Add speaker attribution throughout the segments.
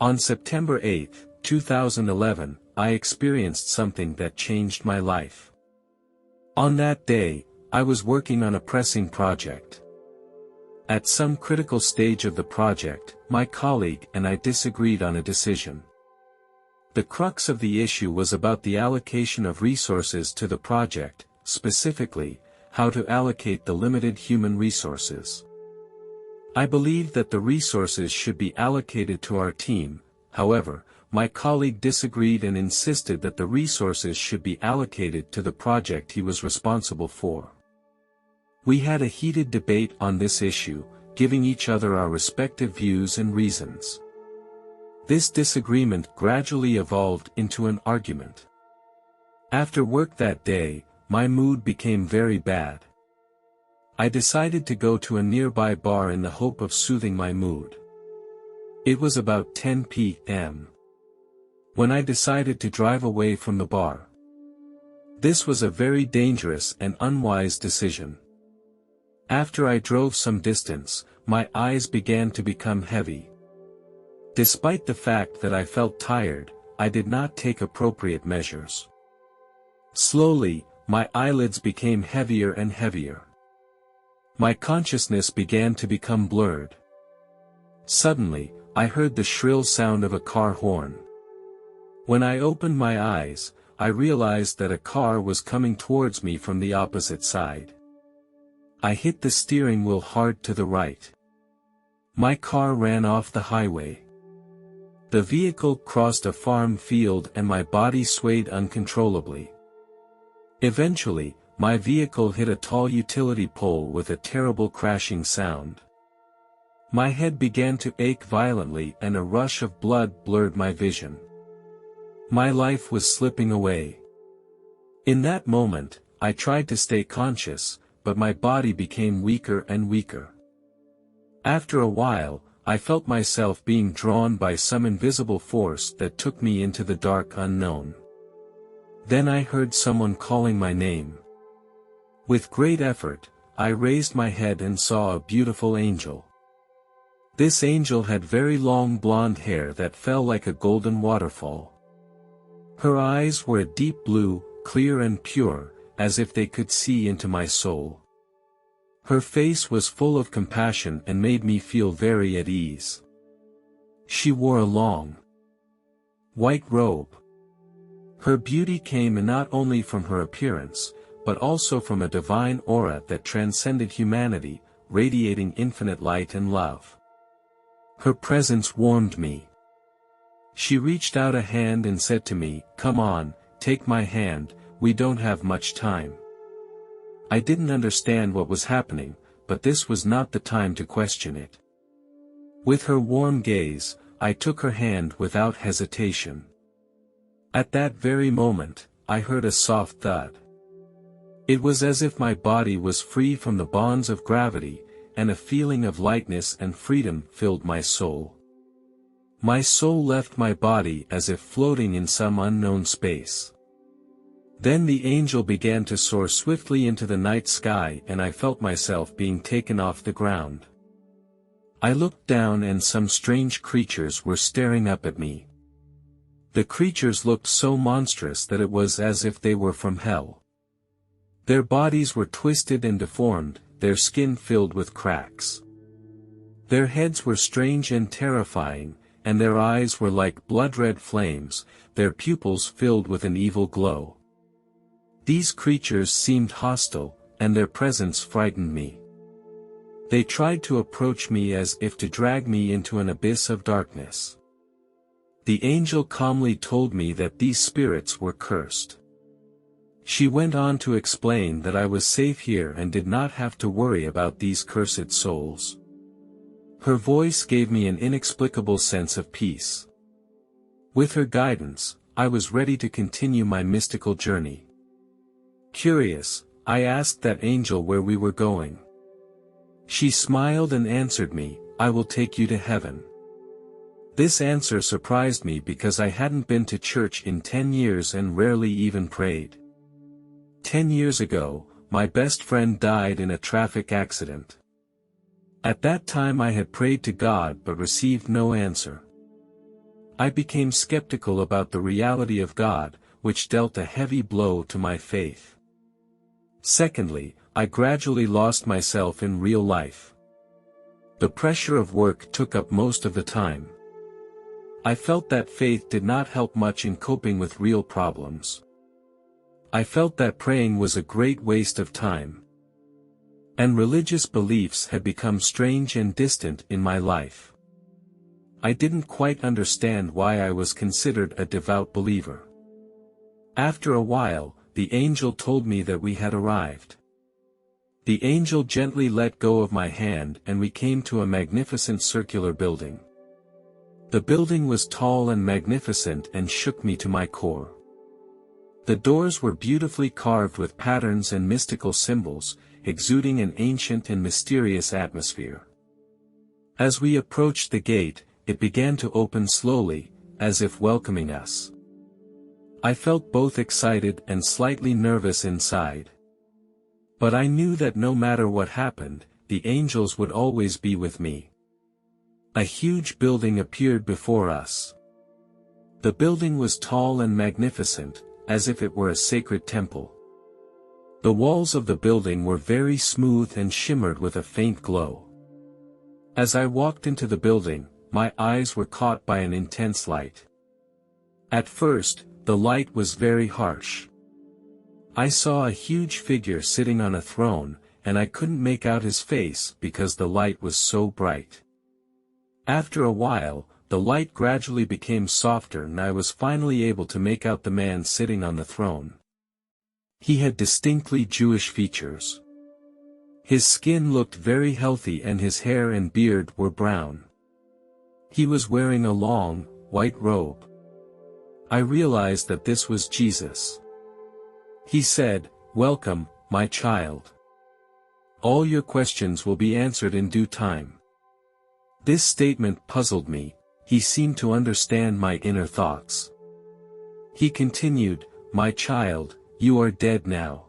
Speaker 1: On September 8, 2011, I experienced something that changed my life. On that day, I was working on a pressing project. At some critical stage of the project, my colleague and I disagreed on a decision. The crux of the issue was about the allocation of resources to the project, specifically, how to allocate the limited human resources. I believed that the resources should be allocated to our team. However, my colleague disagreed and insisted that the resources should be allocated to the project he was responsible for. We had a heated debate on this issue, giving each other our respective views and reasons. This disagreement gradually evolved into an argument. After work that day, my mood became very bad. I decided to go to a nearby bar in the hope of soothing my mood. It was about 10 p.m. when I decided to drive away from the bar. This was a very dangerous and unwise decision. After I drove some distance, my eyes began to become heavy. Despite the fact that I felt tired, I did not take appropriate measures. Slowly, my eyelids became heavier and heavier. My consciousness began to become blurred. Suddenly, I heard the shrill sound of a car horn. When I opened my eyes, I realized that a car was coming towards me from the opposite side. I hit the steering wheel hard to the right. My car ran off the highway. The vehicle crossed a farm field and my body swayed uncontrollably. Eventually, my vehicle hit a tall utility pole with a terrible crashing sound. My head began to ache violently and a rush of blood blurred my vision. My life was slipping away. In that moment, I tried to stay conscious, but my body became weaker and weaker. After a while, I felt myself being drawn by some invisible force that took me into the dark unknown. Then I heard someone calling my name. With great effort, I raised my head and saw a beautiful angel. This angel had very long blonde hair that fell like a golden waterfall. Her eyes were a deep blue, clear and pure, as if they could see into my soul. Her face was full of compassion and made me feel very at ease. She wore a long, white robe. Her beauty came not only from her appearance, but also from a divine aura that transcended humanity, radiating infinite light and love. Her presence warmed me. She reached out a hand and said to me, "Come on, take my hand, we don't have much time." I didn't understand what was happening, but this was not the time to question it. With her warm gaze, I took her hand without hesitation. At that very moment, I heard a soft thud. It was as if my body was free from the bonds of gravity, and a feeling of lightness and freedom filled my soul. My soul left my body as if floating in some unknown space. Then the angel began to soar swiftly into the night sky and I felt myself being taken off the ground. I looked down and some strange creatures were staring up at me. The creatures looked so monstrous that it was as if they were from hell. Their bodies were twisted and deformed, their skin filled with cracks. Their heads were strange and terrifying, and their eyes were like blood-red flames, their pupils filled with an evil glow. These creatures seemed hostile, and their presence frightened me. They tried to approach me as if to drag me into an abyss of darkness. The angel calmly told me that these spirits were cursed. She went on to explain that I was safe here and did not have to worry about these cursed souls. Her voice gave me an inexplicable sense of peace. With her guidance, I was ready to continue my mystical journey. Curious, I asked that angel where we were going. She smiled and answered me, "I will take you to heaven." This answer surprised me because I hadn't been to church in 10 years and rarely even prayed. 10 years ago, my best friend died in a traffic accident. At that time I had prayed to God but received no answer. I became skeptical about the reality of God, which dealt a heavy blow to my faith. Secondly, I gradually lost myself in real life. The pressure of work took up most of the time. I felt that faith did not help much in coping with real problems. I felt that praying was a great waste of time. And religious beliefs had become strange and distant in my life. I didn't quite understand why I was considered a devout believer. After a while, the angel told me that we had arrived. The angel gently let go of my hand and we came to a magnificent circular building. The building was tall and magnificent and shook me to my core. The doors were beautifully carved with patterns and mystical symbols, exuding an ancient and mysterious atmosphere. As we approached the gate, it began to open slowly, as if welcoming us. I felt both excited and slightly nervous inside. But I knew that no matter what happened, the angels would always be with me. A huge building appeared before us. The building was tall and magnificent, as if it were a sacred temple. The walls of the building were very smooth and shimmered with a faint glow. As I walked into the building, my eyes were caught by an intense light. At first, the light was very harsh. I saw a huge figure sitting on a throne, and I couldn't make out his face because the light was so bright. After a while, the light gradually became softer and I was finally able to make out the man sitting on the throne. He had distinctly Jewish features. His skin looked very healthy and his hair and beard were brown. He was wearing a long, white robe. I realized that this was Jesus. He said, "Welcome, my child. All your questions will be answered in due time." This statement puzzled me. He seemed to understand my inner thoughts. He continued, "My child, you are dead now."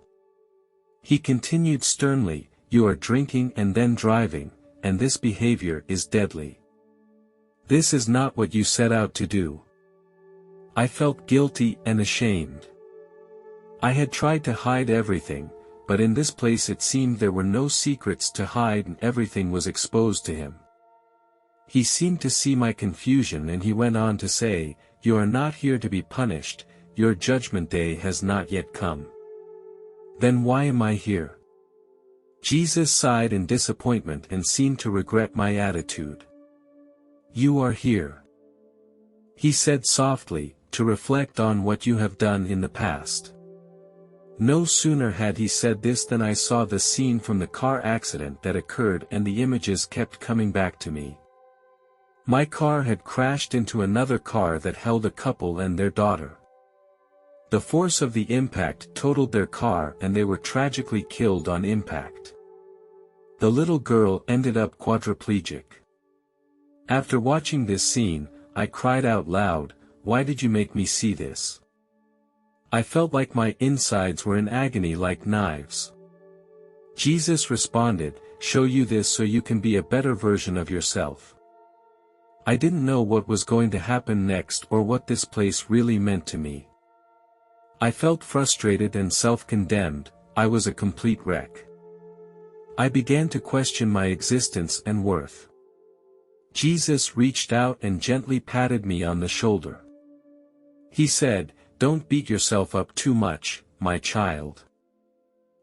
Speaker 1: He continued sternly, "You are drinking and then driving, and this behavior is deadly. This is not what you set out to do." I felt guilty and ashamed. I had tried to hide everything, but in this place it seemed there were no secrets to hide and everything was exposed to him. He seemed to see my confusion and he went on to say, "You are not here to be punished, your judgment day has not yet come." Then why am I here? Jesus sighed in disappointment and seemed to regret my attitude. "You are here," he said softly, "to reflect on what you have done in the past." No sooner had he said this than I saw the scene from the car accident that occurred and the images kept coming back to me. My car had crashed into another car that held a couple and their daughter. The force of the impact totaled their car and they were tragically killed on impact. The little girl ended up quadriplegic. After watching this scene, I cried out loud, "Why did you make me see this?" I felt like my insides were in agony like knives. Jesus responded, "Show you this so you can be a better version of yourself." I didn't know what was going to happen next or what this place really meant to me. I felt frustrated and self-condemned. I was a complete wreck. I began to question my existence and worth. Jesus reached out and gently patted me on the shoulder. He said, "Don't beat yourself up too much, my child.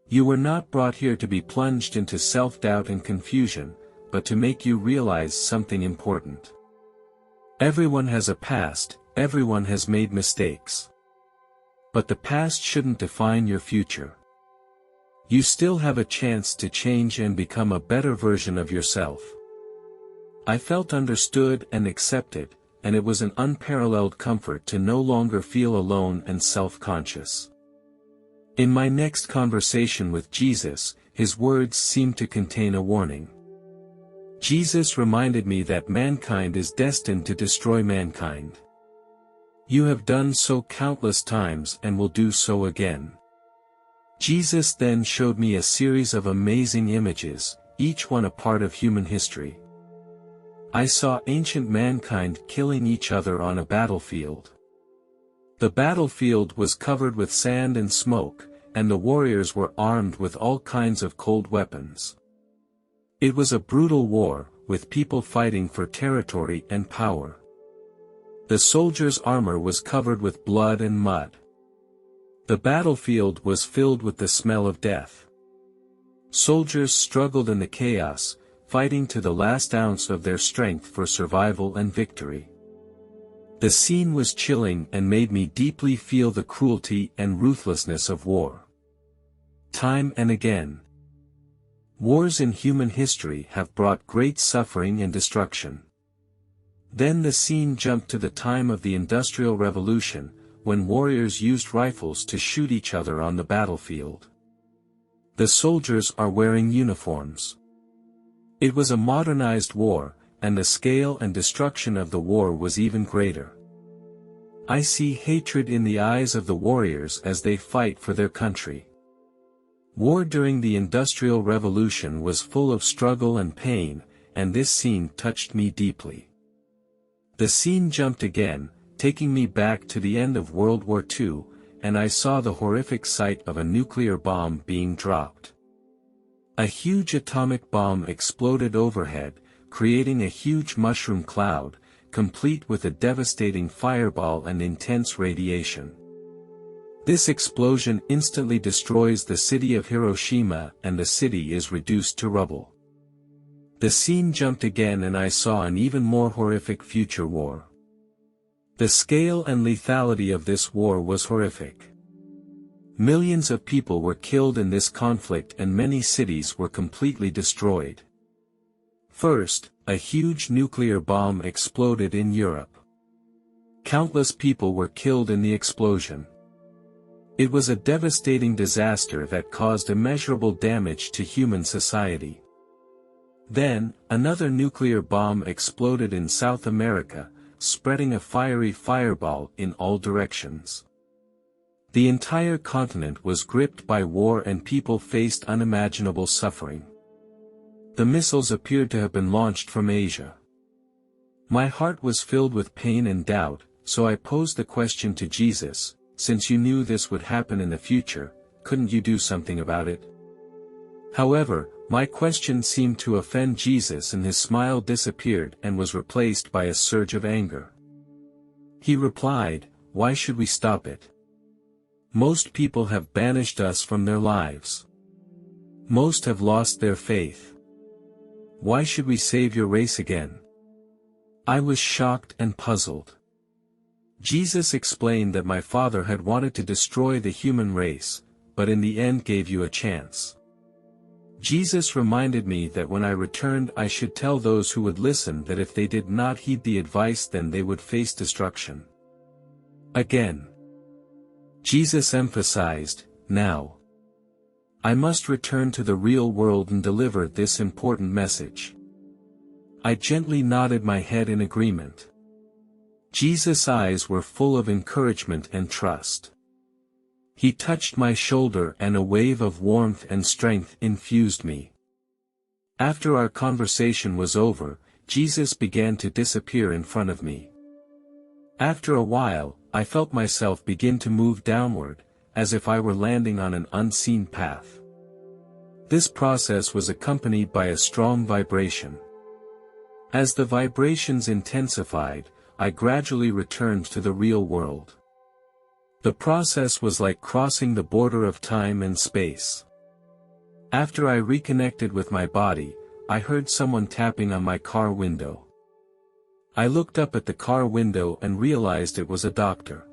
Speaker 1: You were not brought here to be plunged into self-doubt and confusion, but to make you realize something important. Everyone has a past, everyone has made mistakes. But the past shouldn't define your future. You still have a chance to change and become a better version of yourself." I felt understood and accepted, and it was an unparalleled comfort to no longer feel alone and self-conscious. In my next conversation with Jesus, his words seemed to contain a warning. Jesus reminded me that mankind is destined to destroy mankind. You have done so countless times and will do so again. Jesus then showed me a series of amazing images, each one a part of human history. I saw ancient mankind killing each other on a battlefield. The battlefield was covered with sand and smoke, and the warriors were armed with all kinds of cold weapons. It was a brutal war, with people fighting for territory and power. The soldiers' armor was covered with blood and mud. The battlefield was filled with the smell of death. Soldiers struggled in the chaos, fighting to the last ounce of their strength for survival and victory. The scene was chilling and made me deeply feel the cruelty and ruthlessness of war. Time and again, wars in human history have brought great suffering and destruction. Then the scene jumped to the time of the Industrial Revolution, when warriors used rifles to shoot each other on the battlefield. The soldiers are wearing uniforms. It was a modernized war, and the scale and destruction of the war was even greater. I see hatred in the eyes of the warriors as they fight for their country. War during the Industrial Revolution was full of struggle and pain, and this scene touched me deeply. The scene jumped again, taking me back to the end of World War II, and I saw the horrific sight of a nuclear bomb being dropped. A huge atomic bomb exploded overhead, creating a huge mushroom cloud, complete with a devastating fireball and intense radiation. This explosion instantly destroys the city of Hiroshima, and the city is reduced to rubble. The scene jumped again and I saw an even more horrific future war. The scale and lethality of this war was horrific. Millions of people were killed in this conflict and many cities were completely destroyed. First, a huge nuclear bomb exploded in Europe. Countless people were killed in the explosion. It was a devastating disaster that caused immeasurable damage to human society. Then, another nuclear bomb exploded in South America, spreading a fiery fireball in all directions. The entire continent was gripped by war and people faced unimaginable suffering. The missiles appeared to have been launched from Asia. My heart was filled with pain and doubt, so I posed the question to Jesus, since you knew this would happen in the future, couldn't you do something about it? However, my question seemed to offend Jesus and his smile disappeared and was replaced by a surge of anger. He replied, "Why should we stop it? Most people have banished us from their lives. Most have lost their faith. Why should we save your race again?" I was shocked and puzzled. Jesus explained that my Father had wanted to destroy the human race, but in the end gave you a chance. Jesus reminded me that when I returned I should tell those who would listen that if they did not heed the advice then they would face destruction. Again, Jesus emphasized, "Now, I must return to the real world and deliver this important message." I gently nodded my head in agreement. Jesus' eyes were full of encouragement and trust. He touched my shoulder and a wave of warmth and strength infused me. After our conversation was over, Jesus began to disappear in front of me. After a while, I felt myself begin to move downward, as if I were landing on an unseen path. This process was accompanied by a strong vibration. As the vibrations intensified, I gradually returned to the real world. The process was like crossing the border of time and space. After I reconnected with my body, I heard someone tapping on my car window. I looked up at the car window and realized it was a doctor.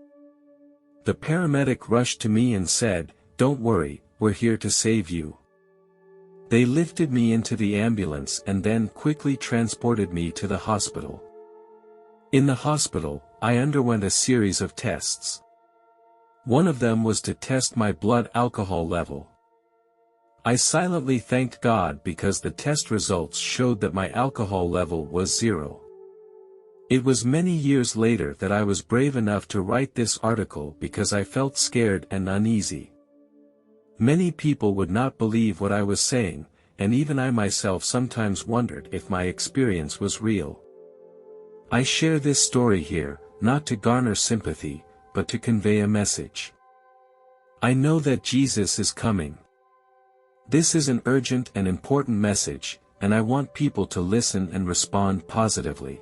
Speaker 1: The paramedic rushed to me and said, "Don't worry, we're here to save you." They lifted me into the ambulance and then quickly transported me to the hospital. In the hospital, I underwent a series of tests. One of them was to test my blood alcohol level. I silently thanked God because the test results showed that my alcohol level was 0. It was many years later that I was brave enough to write this article because I felt scared and uneasy. Many people would not believe what I was saying, and even I myself sometimes wondered if my experience was real. I share this story here, not to garner sympathy, but to convey a message. I know that Jesus is coming. This is an urgent and important message, and I want people to listen and respond positively.